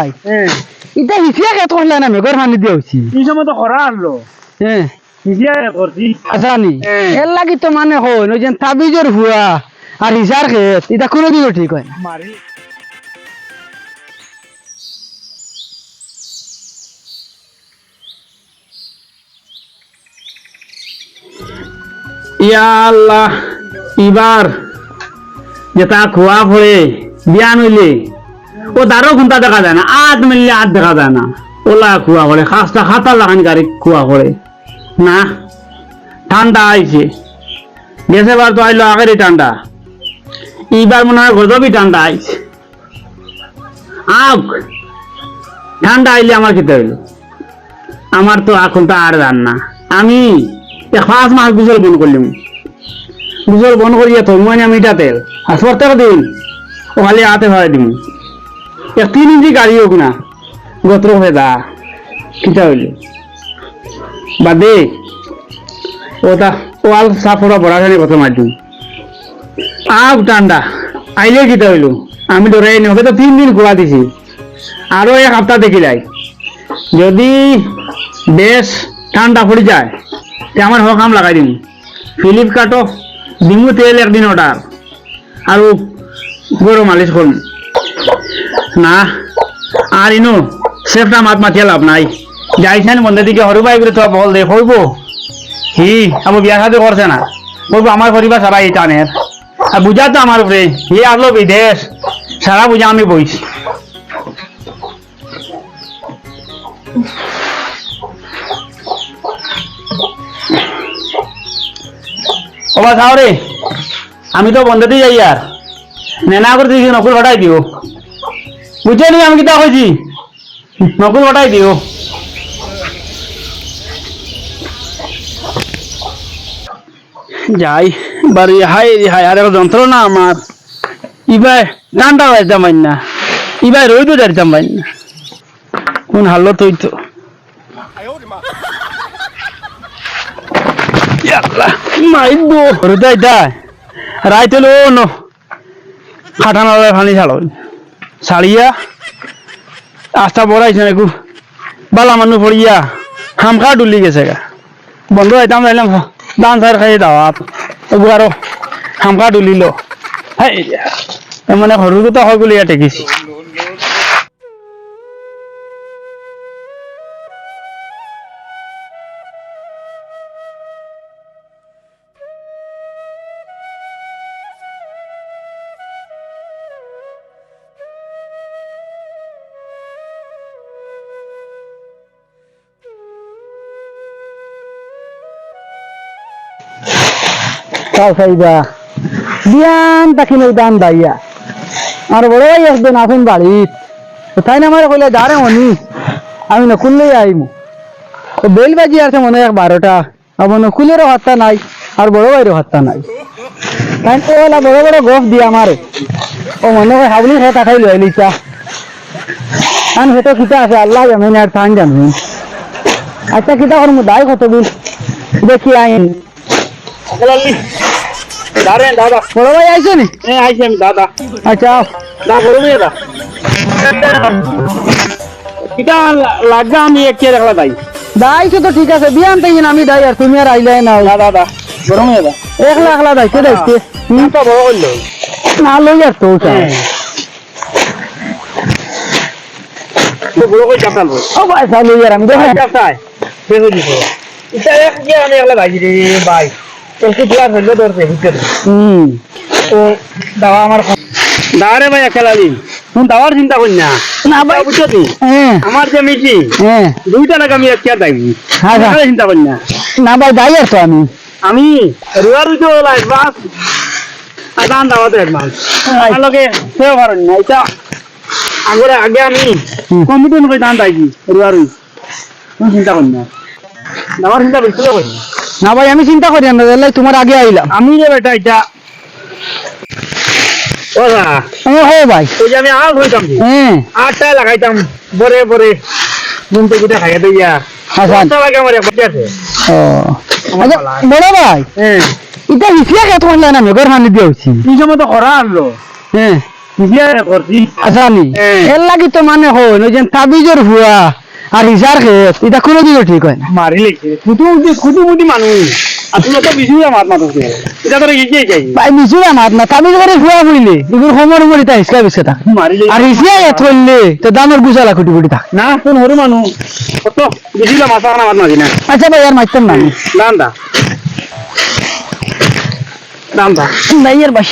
ভাই এটা হিসিয়া খেত করলে না মেঘর পানি দিয়েছি এই সময় তো খরা আনলো হ্যাঁ হিজিয়া করছি আসানি এর লাগি তো মানে হন ওই যে তাবিজের হুয়া আর হিসার খেত এটা কোনোদিনও ঠিক হয় না মারি ইয়া আল্লাহ এবার যেটা খোয়া পড়ে বিয়ান হইলে ও দারো ঘন্টা দেখা যায় না আধ মিললে আধ দেখা যায় না ওলা খোয়া পড়ে খাসটা খাতার লাগান গাড়ি খোয়া পড়ে না ঠান্ডা আইছে গেছে বার তো আইলো আগেরই ঠান্ডা এইবার মনে হয় গজবই ঠান্ডা আইছে আগ ঠান্ডা আইলে আমার খেতে হইলো আমার তো এখন তো আর জান না আমি 5 মাস গুজল বন করলাম গুজল বন করিয়া তো মানে আমি এটা তেল আর প্রত্যেক দিন ও খালি হাতে ভরে দিম 3 ইঞ্চি গাড়ি হোক না গোত্র হয়ে দা কিটা হইল বাদে ওটা ওয়াল সাফরা বড়াখানি কত মারদিম আগ ঠান্ডা আইলে কিটা হইল আমি ধরে নি ওকে তো 3 দিন ঘোরা দিছি আরো 1 সপ্তাহ দেখিলাই যদি বেশ ঠান্ডা পড়ে যায় আমার হকাম লাগাই দিম ফ্লিপকার্টও দিমু তেল একদিন অর্ডার আর গরম মালিশ করুন না আর ইনো সেফটা মাত মাতিয়ে লাভ নাই যাইছেন মন্দির দিকে হরু ভাই করে তো বল দে হইব হি আমার বিয়া সাথে করছে না বলবো আমার পরিবার সারা এই টানের আর বুঝা তো আমার উপরে হি আসলো বিদেশ সারা বুঝা আমি বইছি ওবা খাও রে আমি তো বন্ধতে যাই আর নেনা করে দিয়েছি নকুল হটাই দিও বুঝে নি আমি কিতা কইছি নকুল হটাই দিও যাই বাড়ি হাই হাই আর যন্ত্রণা আমার ইবাই ঠান্ডা যাইতাম না ইবাই রইতো যাইতাম না কোন হালত হইতো মাইব হৃদয় দায় রাইতে লো ন খাটানা ফানি ছাড়ো ছাড়িয়া আস্থা বড়াইছে একু বালা মানুষ পড়িয়া হামখা ডুলি গেছে গা বন্ধু আইতাম যাইলাম দান সার খাই দাওয়াত এগু আরো হামখা ডুলিল হাই মানে সৰুটো হয় বুলি ইয়াত দেখিছি তাও খাইবা বিয়ান তাকিন দান দাইয়া আর বড় ভাই একদিন আসুন বাড়িত তাই না আমার কইলে দাঁড়ে মনি আমি নকুললেই আইমু তো বেল বাজি আছে মনে হয় 12টা আমার নকুলেরও হাতটা নাই আর বড় ভাইয়েরও হাতটা নাই তাই তো বলা বড় বড় গফ দিয়ে আমারে ও মনে হয় হাবলি খেতা খাই লই লিচা আন হেতো কিতা আছে আল্লাহ জানেন আর থান জানেন আচ্ছা কিতা করমু দাই কত বিল দেখি আইন দাঁড়েন দাদা বড় ভাই আইছো নি আইছি আমি দাদা আচ্ছা দা করবো দা কিটা লাগা আমি এক রাখলা দাই দাইছো তো ঠিক আছে বিয়ান তাই আমি দাই আর তুমি আর আইলে না দাদা গরমে দা 1 লাখ লা দাইছে দাইছে তো বড় হইল না লই আর তো তো বড় কই চাপাল ও ভাই সালু ইয়ার আমি দেখে চাপাই বেহু দিছো এটা এক কি আমি একলা দাই রে ভাই তোকে দিয়া হইলো ধরতে ভিতরে তো দাও আমার দাঁড়ে ভাই একলা দিন তুমি দাওয়ার চিন্তা করি না না ভাই বুঝছো তো আমার যে মিটি 2 টাকা আমি এক দাই হ্যাঁ চিন্তা করি না না ভাই দাই আর তো আমি রুয়ার তো লাইক বাস আদান দাওয়াতে অ্যাডভান্স আমার লগে সেও করেন না এটা আগে আমি কমিটি কই দান দাইছি রুয়ার তুমি চিন্তা করি না দাওয়ার চিন্তা করছো কই না ভাই আমি চিন্তা করি না তাহলে তোমার আগে আইলাম আমি রে বেটা এটা ওরা ও হো ভাই ওই যে আমি আল হইতাম আটটা লাগাইতাম বরে বরে ঘুম থেকে উঠে খাইয়া দিয়া আচ্ছা লাগে আমার বাচ্চা আছে ও আচ্ছা বড় ভাই এটা হিসিয়া কে তোমার না মেঘর পানি দিয়েছি এই সময় তো খরা আনলো আচ্ছা নি এর লাগি তো মানে হন ওই যে তাবিজর হুয়া আর হিসার খেত এটা কোনোদিনও ঠিক হয় না মারি লেগছে খুদু মানুষ আসলে তো বিশুরা মাত মাত এটা তো গিয়ে যাই ভাই মিছুরা মাত না তাবিজ করে হুয়া বুঝলে এগুলো সমর উপর এটা হিসকা বিসকা থাক মারি আর হিসিয়া এত হইলে তো দামের গুছালা কুটি কুটি থাক না কোন হরু মানুষ কত বিশুরা মাছ মাত মারি না আচ্ছা ভাই আর মাইতাম না দান্দা দান্দা দাইয়ের বাস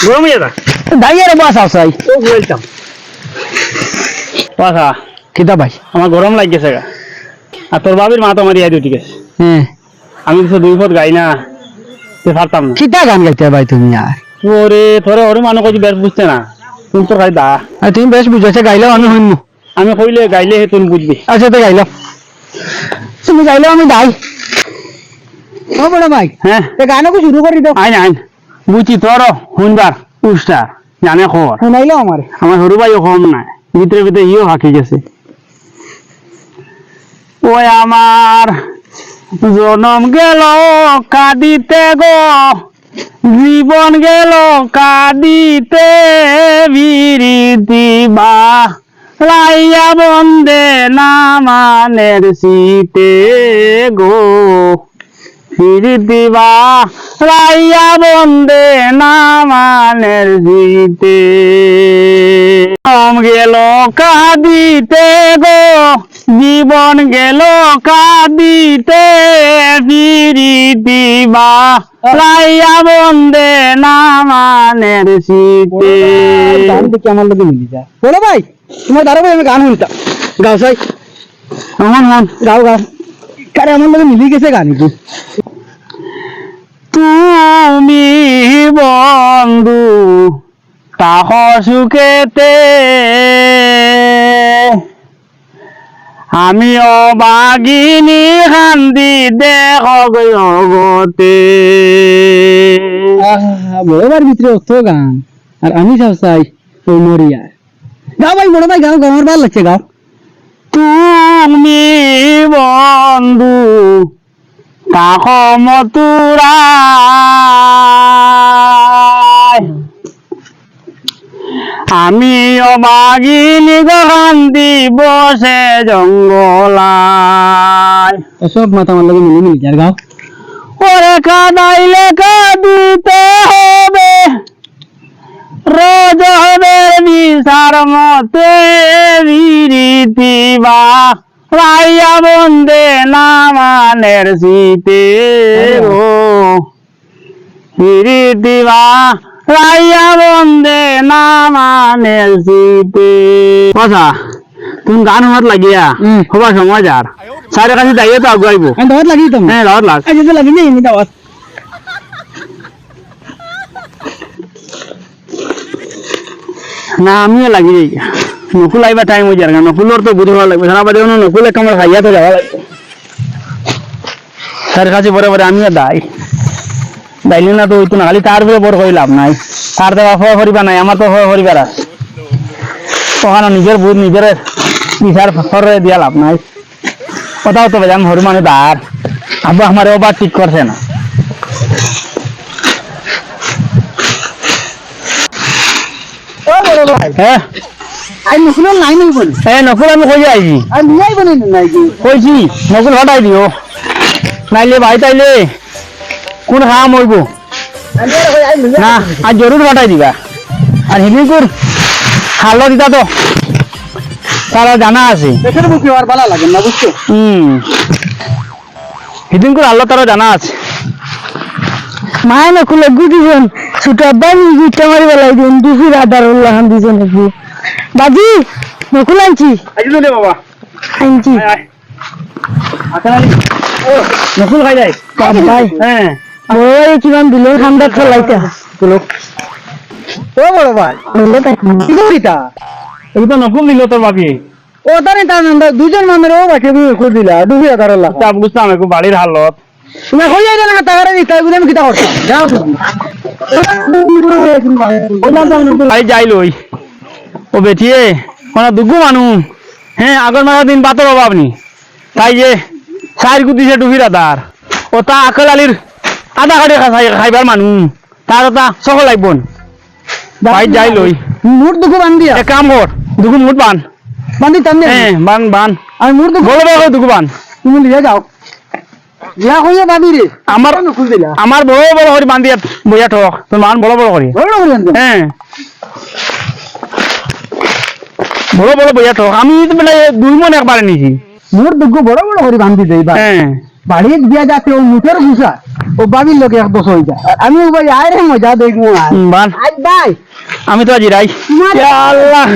গরম এটা দাইয়ের বাস আসাই ও বলতাম পাখা কিতা ভাই আমার গরম লাগছে গা আর তোর বাবির মা তো মারি আই ঠিক আছে হ্যাঁ আমি তো দুই ফুট গাই না তে পারতাম না কিতা গান গাইতে ভাই তুমি আর ওরে তোরে ওরে মানুষ কই বেশ বুঝতে না তুমি তো খাই দা আর তুমি বেশ বুঝাইছে গাইলেও আমি হইম আমি কইলে গাইলে হে তুমি বুঝবি আচ্ছা তো গাইলাম তুমি গাইলেও আমি গাই ও বড় ভাই হ্যাঁ এ গানকে শুরু করি দাও আইন আইন বুঝছি তোর শুনবার উষ্টা জানে খবর শোনাইলো আমার আমার সরু ভাইও কম নাই ভিতরে ভিতরে ইও হাঁকি গেছে ওই আমার জনম গেল কাঁদিতে গো জীবন গেল কাঁদিতে বিরীতি বা লাইয়া বন্দে না মানের শীতে গো বিরীতি বা লাইয়া বন্দে না মানের শীতে গেল কাঁদিতে গো জীবন গেল কাঁদিতে বিরীতি বা লাইয়া বন্দে না মানের শীতে গান দেখি আমার লোকে মিলি যায় বলো ভাই তোমার দাঁড়াবো আমি গান শুনতাম গাও সাই মন মন গাও গাও কারে আমার লোকে মিলি গেছে গান কি তুমি বন্ধু তাহ সুখেতে আমি অবাগিনী খান্দি দেখ জগতে বড়বার ভিতরে অত গান আর আমি সব চাই ওই মরিয়া গাও ভাই বড় ভাই গাও গাও আমার ভালো লাগছে গাও তুমি বন্ধু তাহ মতুরা আমি অবাগিনী গান্ধী বসে জঙ্গলায় সব মাথা আমার লোকে মিলি মিলি যার গাও ওরে কাদাইলে কাঁদিতে হবে রোজবের বিচার মতে বিরীতি বা রাইয়া বন্দে না মানের শীতে গো বিরীতি বা রাইয়া বন্দে না মানের শীতে কথা তুমি গান হাত লাগিয়া হবার সময় যার সাড়ে কাছে দাঁড়িয়ে তো আগুয়াইব আমি দাওয়াত লাগি তো হ্যাঁ দাওয়াত লাগ আজ তো লাগি নি দাওয়াত না আমিও লাগি যাই নকুল আইবা টাইম হয়ে যার নকুলোর তো বুঝে ভালো লাগবে সারা বাজে নকুলে কামড় খাইয়া তো যাওয়া লাগবে তার কাছে পরে পরে আমিও দাই দাইলি না তো ওই তো না খালি তার উপরে বড় করে লাভ নাই তার দেওয়া হওয়া করিবা নাই আমার তো হওয়া করিবার আছে ওখানে নিজের বুধ নিজের বিচার ফরে দিয়া লাভ নাই কথাও তো বেজান হরু মানে দার আব্বা আমার ওবার ঠিক করছে না ও বড় ভাই হ্যাঁ আই নকুল নাই নাই বলি নকুল আমি কই আইছি আর নিয়াই বলি নাই কি কইছি নকুল হটাই দিও নাইলে ভাই তাইলে কোন কাম হইব না আজ জরুর হটাই দিবা আর হিমিকুর হালো দিতা তো তারা জানা আছে দেখে বুঝি আর ভালো লাগে না বুঝছো হিদিনকুর হালো তারা জানা আছে মায় না খুলে গুদিছেন ছোট বাবু গুটা মারি বেলাই দিন দুফি রাদার উল্লাহ দিছেন নাকি বাজি নকুল আনছি আইলো দে বাবা আনছি আচ্ছা ও নকুল খাই যায় ভাই হ্যাঁ ওই কিমান দিল ঠান্ডা চলাইতে তুলো ও বড় ভাই বললে তাই কি করিতা এই তো নকুল দিল তোর বাপি ও তারে তার নাম দুজন নামের ও বাকি করে দিলা দুফি রাদার উল্লাহ তা বুঝতাম একটু বাড়ির হালত তুমি কই যাই না তাগারে দিতা গুলো আমি কিটা করতাম যাও ভাই যাই লই ও বেটিয়ে কোন দুগু মানু হ্যাঁ আগর মারা দিন বাতর অভাব নি তাই যে সাইর কুদিছে ডুবিরা তার ও তা আকল আলির আধা কাটে খাইবার মানু তার তা সকল লাগব ভাই যাই লই মুঠ দুঃখ বান্ধিয়া এক কাম কর দুগু মুট বান বান্ধি টান হ্যাঁ বান বান আমি মুঠ দুঃখ বলো বলো দুগু বান তুমি লিয়ে যাও ইয়া কইয়া বাবি রে আমার খুল দিলা আমার বড় বড় করে বান দিয়া বইয়া ঠক তোর মান বড় বড় করে বড় করে আনতে হ্যাঁ বড় বড় বইয়া ঠক আমি তো বেলা 2 মন একবারে নিছি মুঠ দুঃখ বড় বড় করে বান্ধি দেই বা হ্যাঁ বাড়ির দিয়া যাতে ও মুঠের গুছা ও বাবির লোকে এক দোষ হয়ে যায় আমি ও ভাই আয় রে মজা দেখবো আর বান আজ ভাই আমি তো আজি রাই ইয়া আল্লাহ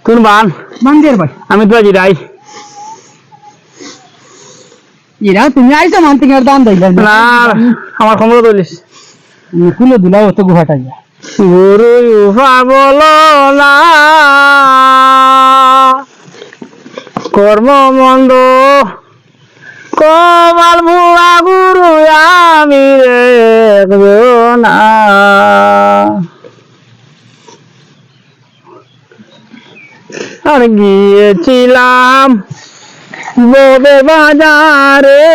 তুই বান বান্ধির ভাই আমি তো আজি রাই এরা তুমি আইছো মান্তিংয়ের দাম দেইলা না আমার ক্ষমতা তুলিস খুলে দিলাও তো গুহাটা যা গুরু পাবল না কর্ম মন্দ কমাল ভুয়া গুরু আমি রে না আর গিয়েছিলাম ববে বাজারে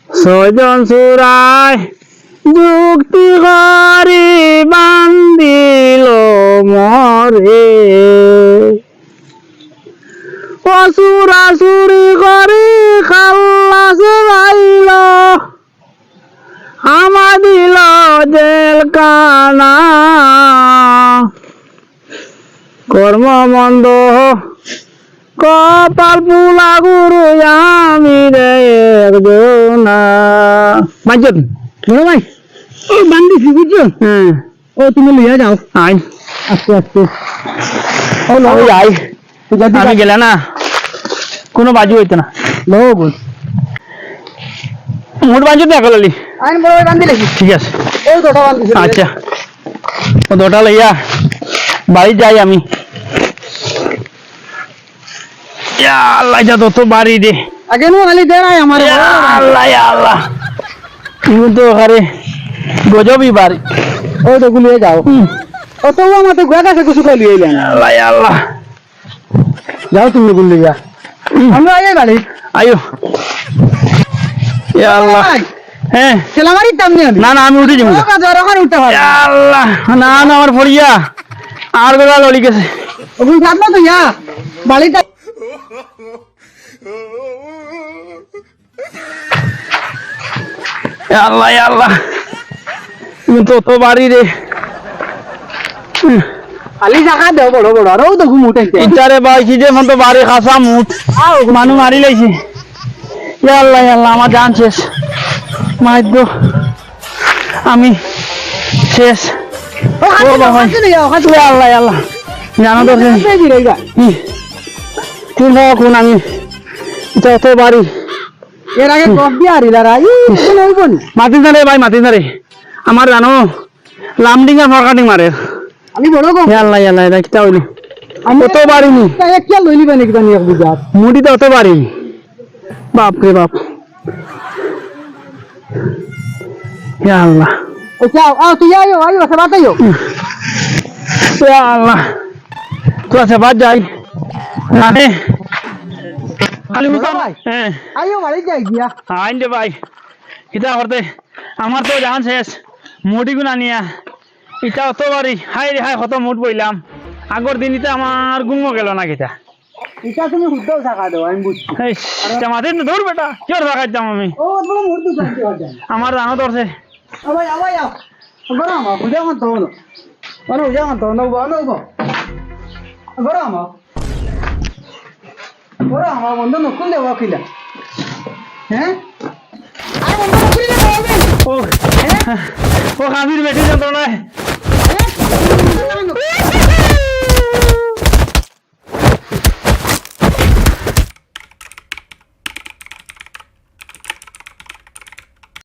ছয়জন সুরায় যুক্তি করি বান্দিল মরে অসুরা চুরি করি খাল্লাসে গাইল আমার দিল জেল কানা কর্ম মন্দ কপাল পুলা গুরু আমি রে একজনা বাঞ্চত বড় ভাই ও বান্ধিছি বুঝছো হ্যাঁ ও তুমি লিয়ে যাও আই আস্তে আস্তে ও লো ওই আই যদি আমি গেলে না কোনো বাজু হইতো না লো বল মোট বাজু তো একলালি আইন বড় ভাই বান্ধি লেখি ঠিক আছে ও দোটা বান্ধিছি আচ্ছা ও দুটা লইয়া বাড়ি যাই আমি ইয়া আল্লাহ যা তো বাড়ি দে আগে নো খালি দে নাই আমার ইয়া আল্লাহ ইয়া আল্লাহ তুমি তো আরে গজবই বাড়ি ও তো গুলিয়ে যাও ও তো আমার তো গুয়া কাছে কিছু করে লিয়ে এলেন আল্লাহ ইয়া আল্লাহ যাও তুমি গুলি যা আমরা আই বাড়ি আয়ো ইয়া আল্লাহ হ্যাঁ সেলামারি টামনি না না আমি উঠে যাবো ও কাজ আর ওখানে উঠতে পারে ইয়া আল্লাহ না না আমার পড়িয়া আর গোলা লড়ি গেছে ও বুঝ থাকবো তো ইয়া বাড়িটা ইয়া আল্লাহ ইয়া আল্লাহ তুমি তো বাড়ি রে খালি জায়গা দেও বড় বড় আর ও তো ঘুম উঠাইতে ইটারে বাইছি যে মতো বাড়ি খাসা মুঠ মানুষ মারি লাইছে ইয়া আল্লাহ আমার জান শেষ মাইদ্য আমি শেষ ও ও বাবা ইয়া ইয়া আল্লাহ ইয়া আল্লাহ জানো তো তুই কোন আমি যত বাড়ি এর আগে কফ দিয়ে আরিলা রাই হইব না মাতিস না রে ভাই মাতিস না রে আমার জানো লামডিং আর ফরকাটিং মারে আমি বড় কম ইয়া আল্লাহ এটা কিতা হইলি কত বাড়িনি কি লইলি বানি কি জানি এক বুঝাত মুড়িতে অত বাড়ি বাপ রে বাপ ইয়া আল্লাহ ও যাও আও তুই আইও আইও সবাই আইও ইয়া আল্লাহ তুই আছে বাদ যাই মানে খালি মুসাম হ্যাঁ আইও বাড়ি যাই গিয়া আইন দে ভাই কিতা করতে আমার তো জান শেষ মুড়ি গুনা নিয়া ইটা অত বাড়ি হাই রে হাই কত মুঠ বইলাম আগর দিন ইটা আমার গুঙ্গ গেল না কিতা এটা তুমি হুদ্দাও থাকা দাও আমি বুঝছি মাতিস না দৌড় বেটা কি ওর থাকার যাম আমি ও বড় মুর্দু শান্তি হচ্ছে আমার জানো ধরছে আবাই আবাই আও বড় আমা বুঝা মত হলো বড় বুঝা মত হলো বড় বড় আমা বড় আমা বন্ধ নকুল দে ওকিলা হ্যাঁ আরে বন্ধ নকুল দে ও ও কাবির বেটি যন্ত্রণায় হ্যাঁ